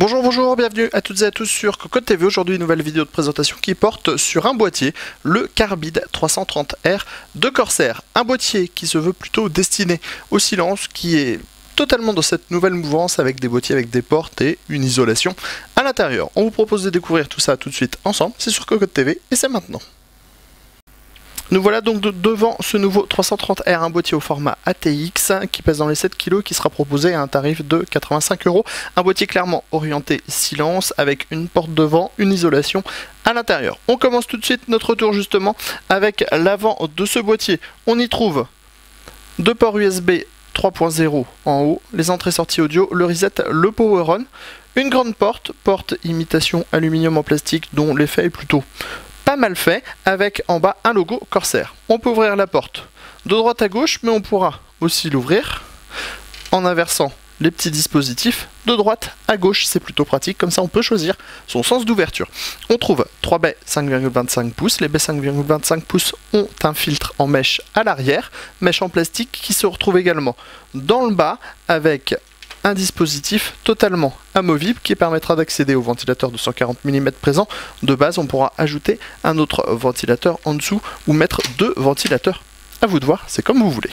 Bonjour, bienvenue à toutes et à tous sur Cocotte TV. Aujourd'hui, une nouvelle vidéo de présentation qui porte sur un boîtier, le Carbide 330R de Corsair. Un boîtier qui se veut plutôt destiné au silence, qui est totalement dans cette nouvelle mouvance avec des boîtiers avec des portes et une isolation à l'intérieur. On vous propose de découvrir tout ça tout de suite ensemble. C'est sur Cocotte TV et c'est maintenant. Nous voilà donc devant ce nouveau 330R, un boîtier au format ATX qui pèse dans les 7 kg, qui sera proposé à un tarif de 85 €. Un boîtier clairement orienté silence avec une porte devant, une isolation à l'intérieur. On commence tout de suite notre tour justement avec l'avant de ce boîtier. On y trouve deux ports USB 3.0 en haut, les entrées-sorties audio, le reset, le power on, une grande porte imitation aluminium en plastique dont l'effet est plutôt pas mal fait, avec en bas un logo Corsair. On peut ouvrir la porte de droite à gauche, mais on pourra aussi l'ouvrir en inversant les petits dispositifs de droite à gauche. C'est plutôt pratique, comme ça on peut choisir son sens d'ouverture. On trouve 3 baies 5,25 pouces. Les baies 5,25 pouces ont un filtre en mèche à l'arrière, mèche en plastique qui se retrouve également dans le bas avec un dispositif totalement amovible qui permettra d'accéder au ventilateur de 140 mm présent. De base, on pourra ajouter un autre ventilateur en dessous ou mettre deux ventilateurs. À vous de voir, c'est comme vous voulez.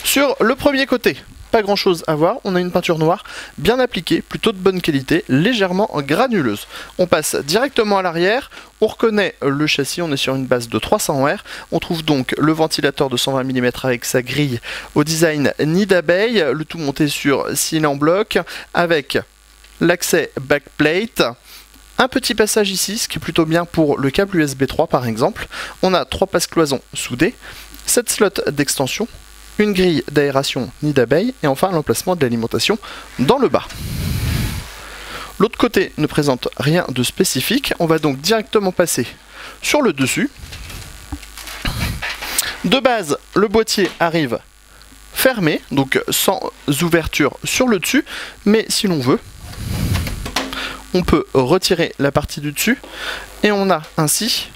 Sur le premier côté, pas grand chose à voir, on a une peinture noire bien appliquée, plutôt de bonne qualité, légèrement granuleuse. On passe directement à l'arrière, on reconnaît le châssis, on est sur une base de 300 R. On trouve donc le ventilateur de 120 mm avec sa grille au design nid d'abeille, le tout monté sur cils en bloc avec l'accès backplate. Un petit passage ici, ce qui est plutôt bien pour le câble USB 3 par exemple. On a 3 passes-cloisons soudées, 7 slots d'extension, une grille d'aération nid d'abeille et enfin l'emplacement de l'alimentation dans le bas. L'autre côté ne présente rien de spécifique. On va donc directement passer sur le dessus. De base, le boîtier arrive fermé, donc sans ouverture sur le dessus, mais si l'on veut, on peut retirer la partie du dessus et on a ainsi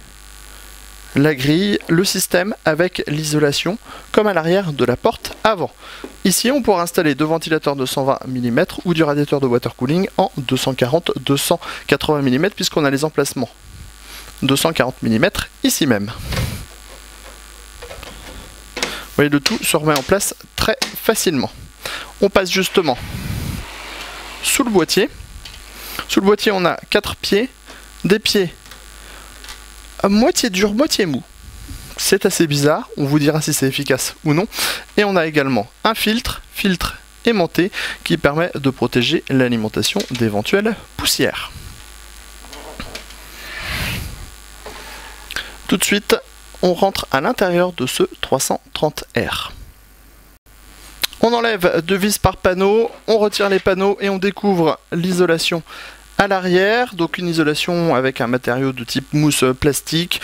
la grille, le système avec l'isolation comme à l'arrière de la porte avant. Ici on pourra installer deux ventilateurs de 120 mm ou du radiateur de water cooling en 240-280 mm puisqu'on a les emplacements 240 mm ici même. Vous voyez, le tout se remet en place très facilement. On passe justement sous le boîtier. Sous le boîtier on a 4 pieds, des pieds moitié dur, moitié mou. C'est assez bizarre, on vous dira si c'est efficace ou non. Et on a également un filtre aimanté qui permet de protéger l'alimentation d'éventuelles poussières. Tout de suite, on rentre à l'intérieur de ce 330R. On enlève deux vis par panneau, on retire les panneaux et on découvre l'isolation à l'arrière, donc une isolation avec un matériau de type mousse plastique,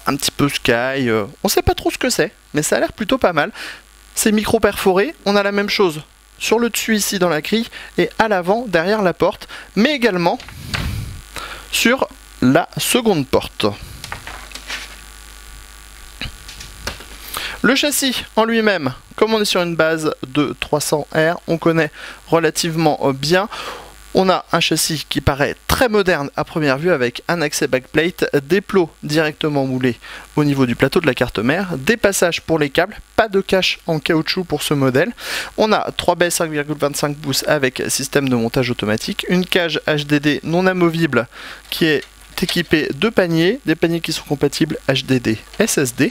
un petit peu sky, on sait pas trop ce que c'est, mais ça a l'air plutôt pas mal. C'est micro perforé, on a la même chose sur le dessus ici dans la grille et à l'avant derrière la porte, mais également sur la seconde porte. Le châssis en lui-même, comme on est sur une base de 300 R, on connaît relativement bien. On a un châssis qui paraît très moderne à première vue avec un accès backplate, des plots directement moulés au niveau du plateau de la carte mère, des passages pour les câbles, pas de cache en caoutchouc pour ce modèle. On a 3 baies 5,25 pouces avec système de montage automatique, une cage HDD non amovible qui est équipée de paniers, des paniers qui sont compatibles HDD SSD.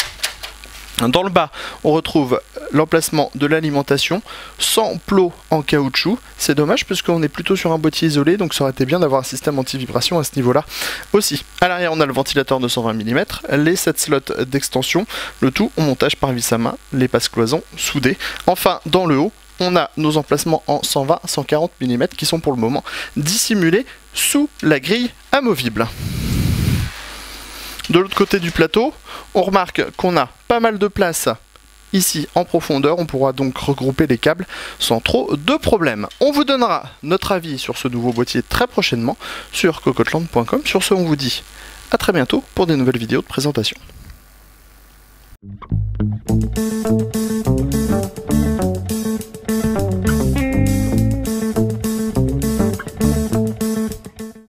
Dans le bas, on retrouve l'emplacement de l'alimentation sans plot en caoutchouc. C'est dommage puisqu'on est plutôt sur un boîtier isolé, donc ça aurait été bien d'avoir un système anti-vibration à ce niveau-là aussi. À l'arrière, on a le ventilateur de 120 mm, les 7 slots d'extension, le tout en montage par vis à main, les passes-cloisons soudées. Enfin, dans le haut, on a nos emplacements en 120-140 mm qui sont pour le moment dissimulés sous la grille amovible. De l'autre côté du plateau, on remarque qu'on a pas mal de place ici en profondeur. On pourra donc regrouper les câbles sans trop de problèmes. On vous donnera notre avis sur ce nouveau boîtier très prochainement sur cocotteland.com. Sur ce, on vous dit à très bientôt pour des nouvelles vidéos de présentation.